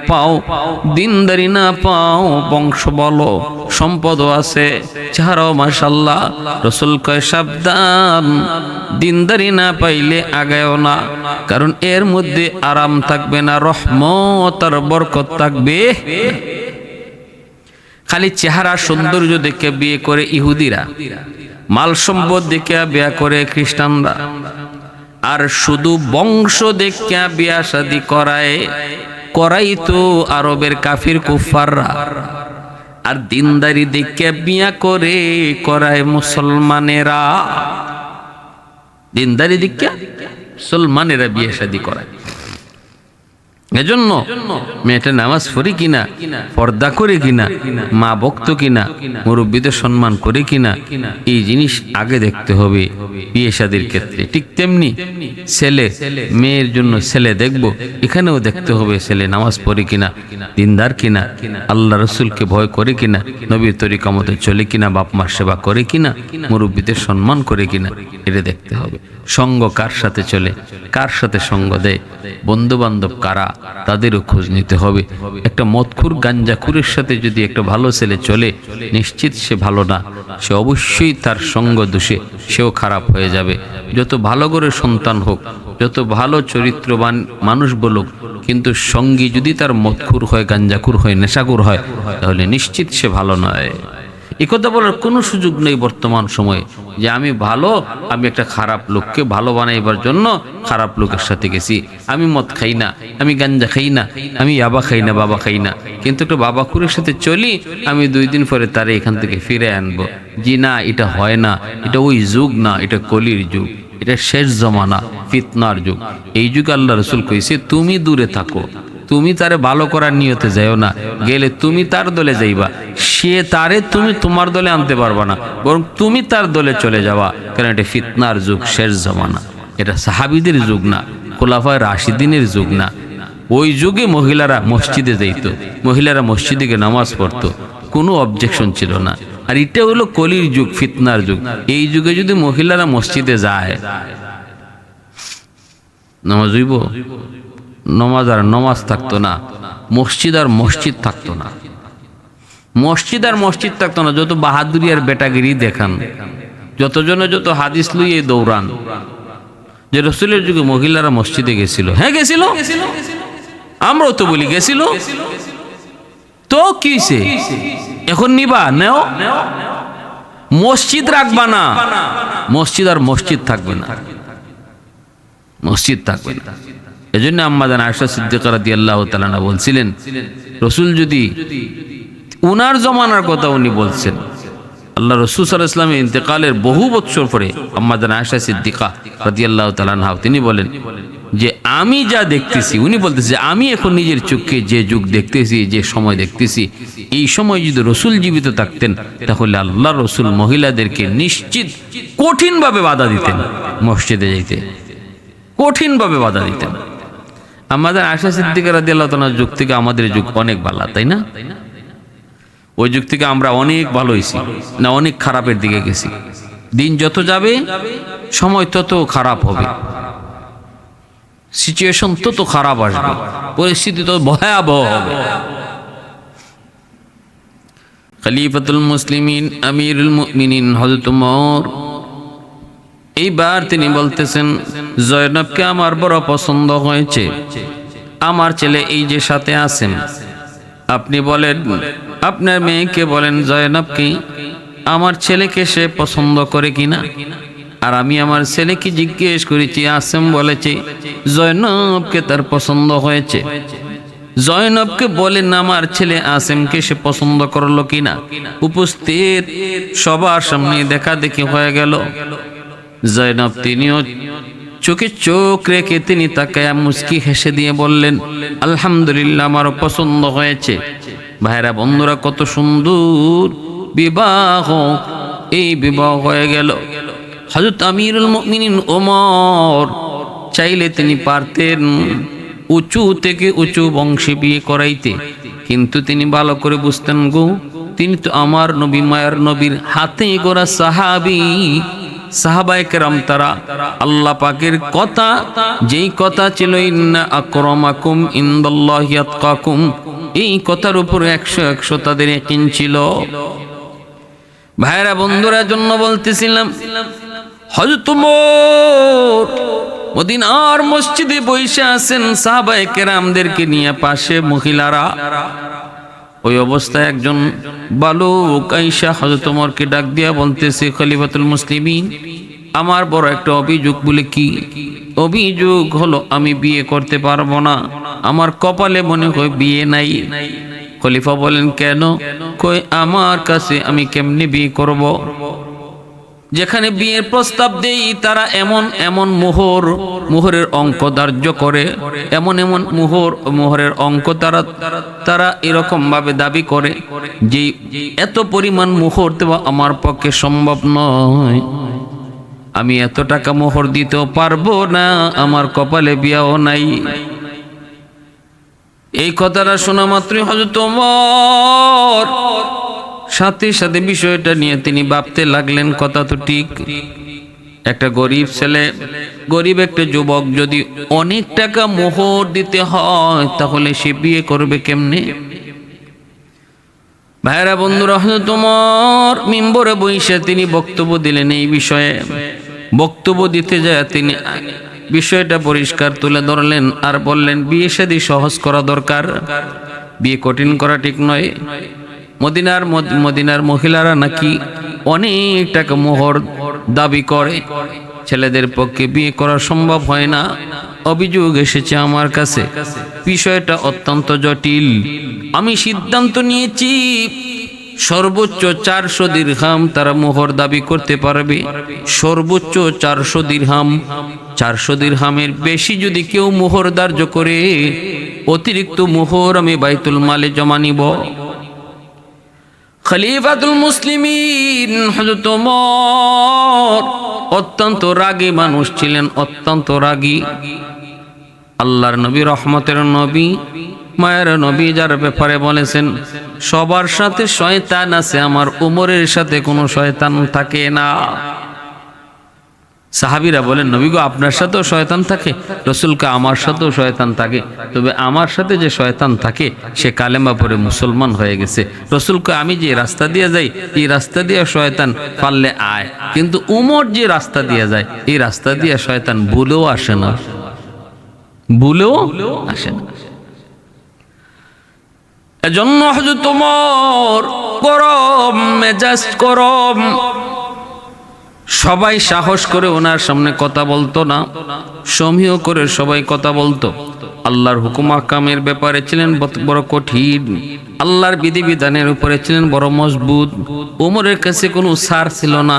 পাও, বংশ বলো, সম্পদও আছে, চেহারাও মাশাআল্লাহ, রাসূল কয় সাবধান, দিনদারি না পাইলে আগায়ও না, কারণ এর মধ্যে আরাম থাকবে না, রহমত আর বরকত থাকবে। খালি চেহারা সৌন্দর্য দেখে বিয়ে করে ইহুদিরা, মাল সম্পদ দেখে বিয়ে করে খ্রিস্টানরা, আর শুধু বংশ দেখে বিয়া শাদী করাই তো আরবের কাফির কুফাররা, আর দিনদারি দেখে বিয়া করায় মুসলমানেরা। দিনদারি দেখে মুসলমানেরা বিয়ে শাদী করায়। এজন্য মেয়েটা নামাজ পড়ে কিনা, পর্দা করে কিনা, মা ভক্ত কিনা, মুরব্বীদের সম্মান করে কিনা, এই জিনিস আগে দেখতে হবে বিয়ে শাদীর ক্ষেত্রে। ঠিক তেমনি ছেলে মেয়ের জন্য ছেলে দেখবো, এখানেও দেখতে হবে ছেলে নামাজ পড়ে কিনা, দিনদার কিনা, আল্লাহ রসুলকে ভয় করে কিনা, নবীর তরিকা মতো চলে কিনা, বাপ মার সেবা করে কিনা, মুরব্বীদের সম্মান করে কিনা, এটা দেখতে হবে। সঙ্গ কার সাথে চলে, কার সাথে সঙ্গ দেয়, বন্ধু বান্ধব কারা, তাদেরও খোঁজ নিতে হবে। একটা মদখুর গাঞ্জাখুরের সাথে যদি একটা ভালো ছেলে চলে, নিশ্চিত সে ভালো না, সে অবশ্যই তার সঙ্গ দোষে সেও খারাপ হয়ে যাবে। যত ভালো করে সন্তান হোক, যত ভালো চরিত্রবান মানুষ বলুক, কিন্তু সঙ্গী যদি তার মদখুর হয়, গাঞ্জাখুর হয়, নেশাখুর হয়, তাহলে নিশ্চিত সে ভালো নয়। একথা বলার কোনো সুযোগ নেই বর্তমান সময়ে। যে আমি ভালো, আমি একটা খারাপ লোককে ভালো বানাইবার জন্য খারাপ লোকের সাথে গেছি। আমি মদ খাই না, আমি গাঞ্জা খাই না, আমি ইয়াবা খাই না, বাবা খাই না, কিন্তু একটা বাবাখুরের সাথে চলি, আমি 2 দিন পরে তারে এখান থেকে ফিরে আনবো। জি না, এটা হয় না, এটা ওই যুগ না, এটা কলির যুগ, এটা শেষ জমানা, ফিতনার যুগ। এই যুগে আল্লাহ রসুল কইছে তুমি দূরে থাকো, তুমি তারে ভালো করার নিয়তে যাইও না, গেলে তুমি তার দলে যাইবা, সে তারে তুমি তোমার দলে আনতে পারবা না, বরং তুমি তার দলে চলে যাওয়া, কারণ এটা ফিতনার যুগ, শেষ জমানা। এটা সাহাবীদের যুগ না, খোলাফায়ে রাশিদিনের যুগ না। ওই যুগে মহিলারা মসজিদে যাইত, মহিলারা মসজিদে গিয়ে নামাজ পড়তো, কোনো অবজেকশন ছিল না। আর এটা হলো কলির যুগ, ফিতনার যুগ। এই যুগে যদি মহিলারা মসজিদে যায়, নামাজ হইব? নমাজ আর নমাজ থাকতো না, মসজিদ আর মসজিদ থাকতো না, মসজিদ আর মসজিদ থাকতো না। যত বাহাদুরি আর বেটাগিরি দেখান, যতজনে যত হাদিস লইয়ে দৌড়ান, যে রসুলের যুগে মহিলারা মসজিদে গেছিল, হ্যাঁ গেছিল, আমরাও তো বলি গেছিল, তো কিছে এখন নিবা নেও, মসজিদ রাখবা না, মসজিদ আর মসজিদ থাকবে না, মসজিদ থাকবে না। এজন্য আম্মা জান আয়েশা সিদ্দিকা রাদিয়াল্লাহু তাআলা আনহা বলছিলেন, রসুল যদি উনার জমানার কথা উনি বলছেন, আল্লাহ রসুল সাল্লাল্লাহু আলাইহি ওয়াসাল্লামের ইন্তেকালের বহু বছর পরে আম্মা জান আয়েশা সিদ্দিকা রাদিয়াল্লাহু তাআলা আনহা তিনি বলেন যে আমি যা দেখতেছি, উনি বলতেছে আমি এখন নিজের চোখে যে যুগ দেখতেছি, যে সময় দেখতেছি, এই সময় যদি রসুল জীবিত থাকতেন তাহলে আল্লাহ রসুল মহিলাদেরকে নিশ্চিত কঠিনভাবে বাধা দিতেন, মসজিদে যাইতে কঠিনভাবে বাধা দিতেন। আমাদের আয়েশা সিদ্দিকা রাদিয়াল্লাহু তাআলার যুগ থেকে আমাদের যুগ অনেক ভালো, তাই না? ওই যুগ থেকে আমরা অনেক ভালো হয়েছি না অনেক খারাপের দিকে গেছি? দিন যত যাবে সময় তত খারাপ হবে, সিচুয়েশন তত খারাপ আসবে, পরিস্থিতি তত ভয়াবহ হবে। খলিফাতুল মুসলিমিন আমিরুল মুমিনিন হযরত ওমর এইবার তিনি বলতেছেন, জয়নবকে আমার বড় পছন্দ হয়েছে, আমার ছেলে এই যে সাথে আছেন, আপনি বলেন আপনার মেয়েকে বলেন জয়নবকে আমার ছেলেকে সে পছন্দ করে কিনা। আর আমি আমার ছেলেকে জিজ্ঞেস করেছি, আসেম বলেছে জয়নবকে তার পছন্দ হয়েছে। জয়নবকে বলেন আমার ছেলে আসেমকে সে পছন্দ করলো কিনা। উপস্থিত সবার সামনে দেখা দেখি হয়ে গেল। জয়নব তিনিও চোখে চোখ রেখে তিনি তাকায়া মুস্কি হেসে দিয়ে বললেন, আলহামদুলিল্লাহ, আমারও পছন্দ হয়েছে। ভাইরা বন্ধুরা, কত সুন্দর বিবাহ, এই বিবাহ হয়ে গেল। হযরত আমিরুল মুমিনিন ওমর চাইলে তিনি পারতেন উঁচু থেকে উঁচু বংশে বিয়ে করাইতে, কিন্তু তিনি ভালো করে বুঝতেন গো, তিনি তো আমার নবী, মায়ার নবীর হাতে গড়া সাহাবী। সাহাবায়ে কেরাম তারা আল্লাহ পাকের কথা, যেই কথা ছিল ইন্না আকরামাকুম ইনদাল্লাহি আতকাকুম, এই কথার উপর 100 তাদের ইয়াকিন ছিল। ভাইরা বন্ধুরা, জন্য বলতেছিলাম, হযরত ওমর মদিনার মসজিদে বসে আছেন সাহাবায়ে কেরামদেরকে নিয়ে, পাশে মহিলারা। ওই অবস্থায় একজন বালক আয়েশা হযরত ওমরকে ডাক দিয়া বলতেছে, খলিফাতুল মুসলিমিন, আমার বড় একটা অভিযোগ। বলে কি অভিযোগ? হলো আমি বিয়ে করতে পারবো না, আমার কপালে মনে হয় বিয়ে নাই। খলিফা বলেন, কেন? কই আমার কাছে আমি কেমনে বিয়ে করব? যেখানে বিয়ের প্রস্তাব দেই তারা এমন এমন মোহরের অঙ্ক ধার্য করে, এমন এমন মোহরের অঙ্ক তারা এরকম ভাবে দাবি করে যে এত পরিমাণ মোহর দেওয়া আমার পক্ষে সম্ভব নয়, আমি এত টাকা মোহর দিতেও পারবো না, আমার কপালে বিয়াও নাই। এই কথাটা শোনা মাত্রই হযরত ওমর সাথে সাথে বিষয়টা নিয়ে তিনি ভাবতে লাগলেন, কথা তো ঠিক, একটা গরিব ছেলে, গরিব একটা যুবক যদি অনেক টাকা মোহর দিতে হয় তাহলে সে বিয়ে করবে কেমনে? ভাইরা বন্ধুরা, হযরত ওমর মিম্বরে বসে তিনি বক্তব্য দিলেন এই বিষয়ে। বক্তব্য দিতে যায় তিনি বিষয়টা পরিষ্কার তুলে ধরলেন আর বললেন, বিয়ে শাদী সহজ করা দরকার, বিয়ে কঠিন করা ঠিক নয়। মদিনার মহিলারা নাকি অনেক টাকা মোহর দাবি করে, ছেলেদের পক্ষে বিয়ে করা সম্ভব হয় না। অভিযোগ এসেছে আমার কাছে, বিষয়টা অত্যন্ত জটিল। আমি সিদ্ধান্ত নিয়েছি সর্বোচ্চ 400 দিরহাম তারা মোহর দাবি করতে পারবে, সর্বোচ্চ 400 দিরহাম। 400 দিরহামের বেশি যদি কেউ মোহর ধার্য করে, অতিরিক্ত মোহর আমি বাইতুল মালে জমা নিব। খলিফাতুল মুসলিমিন হযরত ওমর অত্যন্ত রাগী মানুষ ছিলেন, অত্যন্ত রাগী। আল্লাহর নবী, রহমতের নবী, মায়ের নবী যার ব্যাপারে বলেছেন সবার সাথে শয়তান আছে, আমার উমরের সাথে কোনো শয়তান থাকে না। সাহাবীরা বলেন, নবী গো আপনার সাথেও শয়তান থাকে? রাসূলকে আমার সাথেও শয়তান থাকে, তবে আমার সাথে যে শয়তান থাকে সে কালেমা পড়ে মুসলমান হয়ে গেছে। রাসূলকে আমি যে রাস্তা দিয়ে যাই এই রাস্তা দিয়ে শয়তান পারলে আয়, কিন্তু উমর যে রাস্তা দিয়ে যায় এই রাস্তা দিয়ে শয়তান ভুলেও আসে না, ভুলেও আসে না। এজন্য হযরত ওমর গরম মেজাজ, গরম। সবাই সাহস করে ওনার সামনে কথা বলতো না, সমীহ করে সবাই কথা বলতো। আল্লাহর হুকুম আহকামের ব্যাপারে ছিলেন বড় কঠিন, আল্লাহর বিধিবিধানের উপরে ছিলেন বড় মজবুত। ওমরের কাছে কোনো ছাড় ছিল না।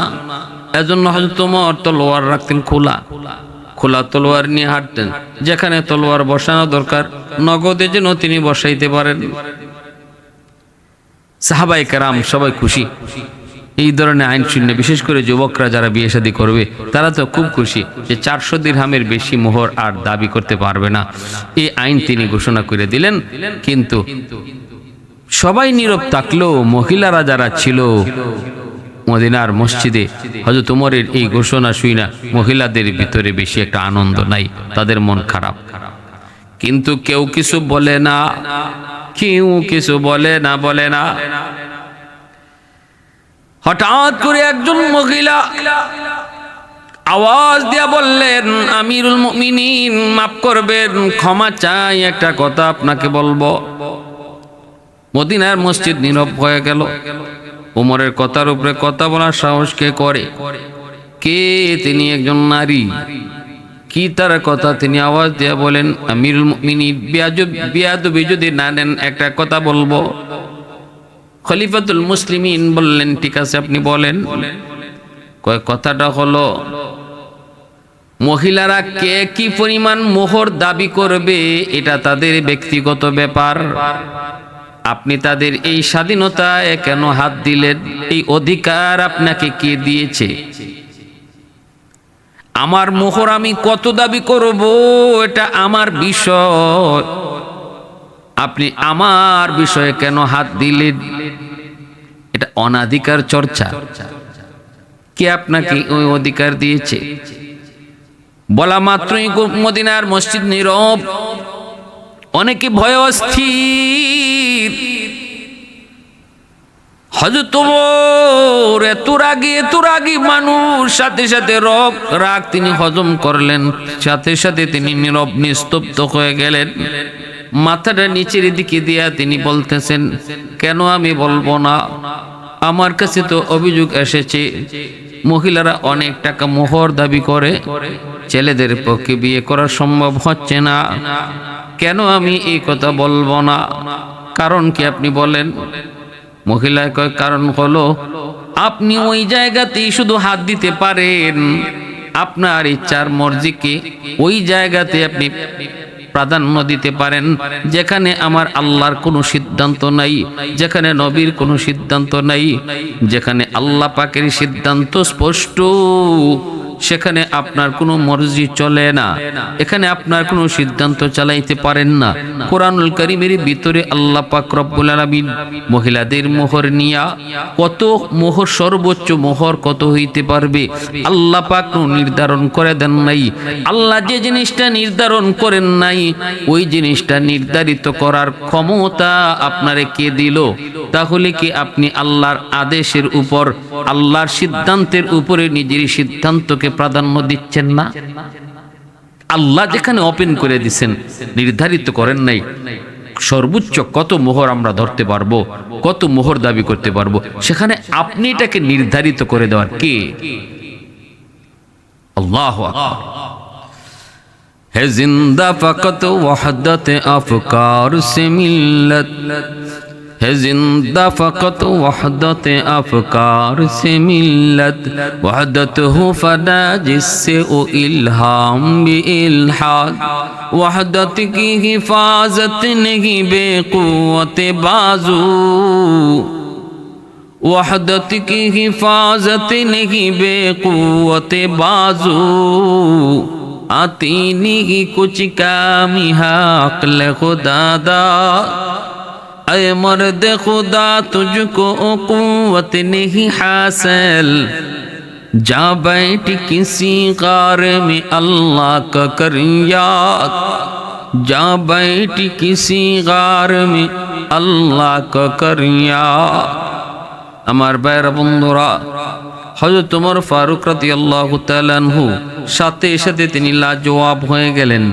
এজন্য হযরত ওমর তলোয়ার রাখতেন খোলা, খোলা তলোয়ার নিয়ে হাঁটতেন। যেখানে তলোয়ার বসানো দরকার নগদে যেন তিনি বসাইতে পারেন। সাহাবায়ে কেরাম সবাই খুশি এই ধরনের আইন শুনে, বিশেষ করে যুবকরা যারা বিয়ে শাদী করবে তারা তো খুব খুশি যে 400 দিরহামের বেশি মোহর আর দাবি করতে পারবে না। এই আইন তিনি ঘোষণা করে দিলেন। কিন্তু সবাই নীরব থাকলেও মহিলারা যারা ছিল মদিনার মসজিদে হযরত ওমরের এই ঘোষণা শুনে মহিলাদের ভিতরে বেশি একটা আনন্দ নাই, তাদের মন খারাপ। কিন্তু কেউ কিছু বলে না, কেউ কিছু বলে না। হঠাৎ করে একজন মহিলা আওয়াজ দিয়া বললেন, আমিরুল মুমিনিন মাফ করবেন, ক্ষমা চাই, একটা কথা আপনাকে বলবো। মদিনার মসজিদ নীরব হয়ে গেল। ওমরের কথার উপরে কথা বলার সাহস কে করে? কে তিনি? একজন নারী। কি তার কথা? তিনি আওয়াজ দিয়া বলেন, আমিরুল মুমিনিন বিয়াদবি যদি না নেন একটা কথা বলবো। খলিফাতুল মুসলিমিন বললেন, ঠিক আছে আপনি বলেন। কয় কথাটা হলো, মহিলারা কে কি পরিমাণ মোহর দাবি করবে এটা তাদের ব্যক্তিগত ব্যাপার। আপনি তাদের এই স্বাধীনতায় কেন হাত দিলেন? এই অধিকার আপনাকে কে দিয়েছে? আমার মোহর আমি কত দাবি করব এটা আমার বিষয়, আপনি আমার বিষয়ে কেন হাত দিলেন? এটা অনাধিকার চর্চা। কে আপনাকে ওই অধিকার দিয়েছে? বলা মাত্রই মদিনার মসজিদ নীরব, অনেকে ভয় অস্থির। হযরত ওমর এত রাগী মানুষ, সাথে সাথে রাগ তিনি হজম করলেন, সাথে সাথে তিনি নীরব নিস্তব্ধ হয়ে গেলেন। মাথাটা নিচের দিকে দিয়া তিনি বলতেছেন, কেন আমি বলবো না? আমার কাছে তো অভিযোগ এসেছে মহিলারা অনেক টাকা মোহর দাবি করে, ছেলেদের পক্ষে বিয়ে করা সম্ভব হচ্ছে না। কেন আমি এই কথা বলবো না? কারণ কি আপনি বলেন? মহিলায় কয়, কারণ হলো আপনি ওই জায়গাতেই শুধু হাত দিতে পারেন, আপনার ইচ্ছার মর্জিকে ওই জায়গাতে আপনি প্রাধান্য দিতে পারেন যেখানে আমার আল্লাহর কোনো সিদ্ধান্ত নাই, যেখানে নবীর কোনো সিদ্ধান্ত নাই, যেখানে আল্লাহ পাকের সিদ্ধান্ত স্পষ্ট, সেখানে আপনার কোনো মর্জি চলে না, এখানে আপনার কোনো সিদ্ধান্ত চালাইতে পারেন না। কোরআনুল কারীমের ভিতরে আল্লাহ পাক রব্বুল আলামিন মহিলাদের মোহর নিয়া কত মোহর, সর্বোচ্চ মোহর কত হইতে পারবে আল্লাহ পাক নির্ধারণ করে দেন নাই। আল্লাহ যে জিনিসটা নির্ধারণ করেন নাই ওই জিনিসটা নির্ধারিত করার ক্ষমতা আপনারে কে দিল? তাহলে কি আপনি আল্লাহর আদেশের উপর, আল্লাহর সিদ্ধান্তের উপরে নিজের সিদ্ধান্তকে প্রাধান্য দিচ্ছেন না? আল্লাহ যেখানে ওপেন করে দিচ্ছেন, নির্ধারিত করেন নাই, সর্বোচ্চ কত মোহর আমরা ধরতে পারবো, কত মোহর দাবি করতে পারবো, সেখানে আপনি এটাকে নির্ধারিত করে দেওয়ার কে? আল্লাহু আকবার। है जिंदा फकत वहदत अफकार से मिल्लत, है जिंदा फकत वहदत अफकार से मिल्लत, वहदत हो फदा जिससे ओ इल्हाम भी इल्हाद, वहदत की हिफाजत नहीं बेक़ुव्वत बाजू, वहदत की हिफाजत नहीं बेक़ुव्वत बाजू, आती नहीं कुछ कामी अक्ल खुदा दा, ऐ मर्द खुदा तुझको कुव्वत नहीं हासिल, जा बैठ किसी गार में अल्लाह का कर याद, जा बैठ किसी गार में अल्लाह का कर याद। আমার ভাইরা বন্ধুরা, হযরত ওমর ফারুক রাদিয়াল্লাহু তাআলা আনহু সাথে সাথে তিনি লাজবাব হয়ে গেলেন,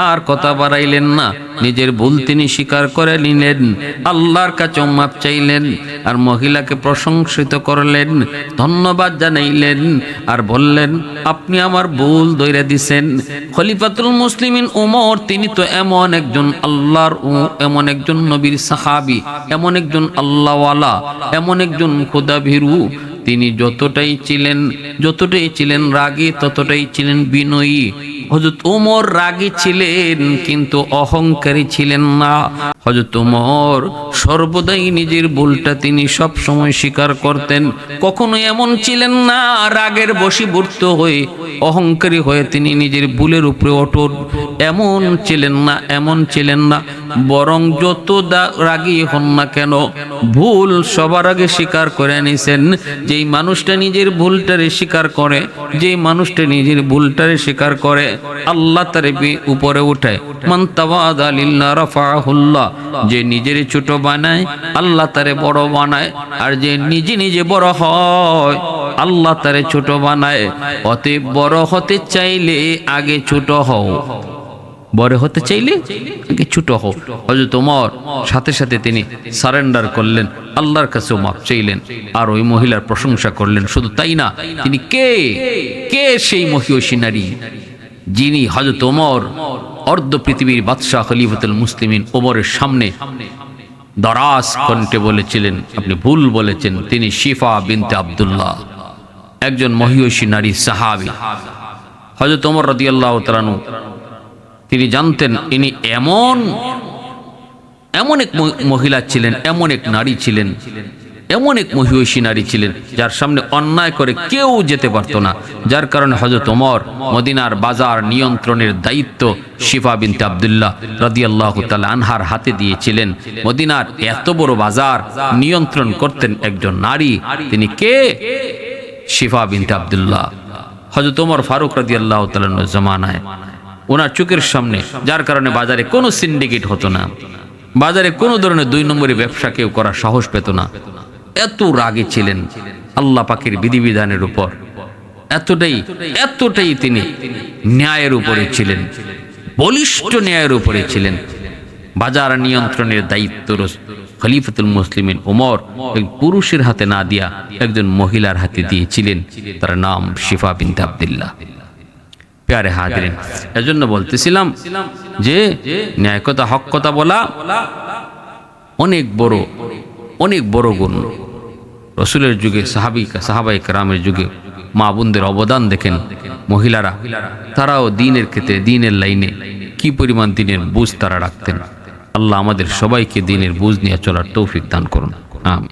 আর কথা বাড়াইলেন না, নিজের ভুল তিনি স্বীকার করে নিলেন, আল্লাহর কাছে মাপ চাইলেন, আর মহিলাকে প্রশংসিত করলেন, ধন্যবাদ জানাইলেন, আর বললেন আপনি আমার ভুল ধইরা দিছেন। খলিফাতুল মুসলিমিন ওমর তিনি তো এমন একজন আল্লাহর, এমন একজন নবীর সাহাবী, এমন একজন আল্লাহওয়ালা, এমন একজন খোদাভীরু, তিনি যতটাই ছিলেন রাগী, ততটাই ছিলেন বিনয়ী। হযরত ওমর রাগী ছিলেন কিন্তু অহংকারী ছিলেন না। হযরত ওমর সর্বদাই নিজের ভুলটা তিনি সব সময় স্বীকার করতেন, কখনো এমন ছিলেন না রাগের বশীভূত হয়ে অহংকারী হয়ে তিনি নিজের ভুলের উপরে অটল, এমন ছিলেন না, বরং যত রাগী হন না কেন ভুল সবার আগে স্বীকার করে নিছেন। যেই মানুষটা নিজের ভুলটারে স্বীকার করে আল্লাহ তার উপরে উঠায়। মান তাওয়াদা লিল্লাহ রাফাহুল্লাহ, যে নিজের ছোট বানায় আল্লাহ তারে বড় বানায়, আর যে নিজে বড় হয় আল্লাহ তারে ছোট বানায়। অতএব বড় হতে চাইলে আগে ছোট হও, বড় হতে চাইলে আগে ছোট হও। হযরত ওমর সাথে সাথে তিনি সারেন্ডার করলেন, আল্লাহর কাছে মাপ চাইলেন, আর ওই মহিলার প্রশংসা করলেন। শুধু তাই না, তিনি কে সেই মহিয়সী নারী যিনি হযরত ওমর অর্ধ পৃথিবীর বাদশাহ খলিফাতুল মুসলিমিন ওমরের সামনে দরাজ কণ্ঠে বলেছিলেন আপনি ভুল বলেছেন। তিনি শিফা বিনতে আব্দুল্লাহ, একজন মহিয়সী নারী সাহাবী। হযরত ওমর রাদিয়াল্লাহু তাআলা আনহু তিনি জানতেন ইনি এমন এক মহিলা ছিলেন, এমন এক নারী ছিলেন, এমন এক মহিয়সী নারী ছিলেন যার সামনে অন্যায় করে কেউ যেতে পারত না। যার কারণে হযরত ওমর মদিনার বাজার নিয়ন্ত্রণের দায়িত্ব শিফা বিনতে আব্দুল্লাহ রাদিয়াল্লাহু তাআলা আনহার হাতে দিয়েছিলেন। মদিনার এত বড় বাজার নিয়ন্ত্রণ করতেন একজন নারী, তিনি কে? শিফা বিনতে আব্দুল্লাহ। হযরত ওমর ফারুক রাদিয়াল্লাহু তাআলা জামানায় ওনার চোখের সামনে, যার কারণে বাজারে কোনো সিন্ডিকেট হতো না, বাজারে কোনো ধরনের 2 নম্বরী ব্যবসা কেউ করার সাহস পেত না। এত রাগী ছিলেন আল্লাহ পাকের বিধিবিধানের উপর, এতটাই তিনি ন্যায়ের উপরে ছিলেন, বলিষ্ঠ ন্যায়ের উপরে ছিলেন। বাজার নিয়ন্ত্রণের দায়িত্ব খলিফাতুল মুসলিমিন ওমর পুরুষের হাতে না দিয়া একজন মহিলার হাতে দিয়েছিলেন, তার নাম শিফা বিনতে আব্দুল্লাহ। প্যারে হাজিরিন, এজন্য বলতেছিলাম যে ন্যায় কথা, হক কথা বলা অনেক বড় গুণ। রসুলের যুগে সাহাবায়ে কেরামের যুগে মা বোনদের অবদান দেখেন। মহিলারা তারাও দ্বীনের ক্ষেত্রে, দ্বীনের লাইনে কি পরিমাণ দ্বীনের বুঝ তারা রাখতেন। আল্লাহ আমাদের সবাইকে দ্বীনের বুঝ নিয়ে চলার তৌফিক দান করুন। আমিন।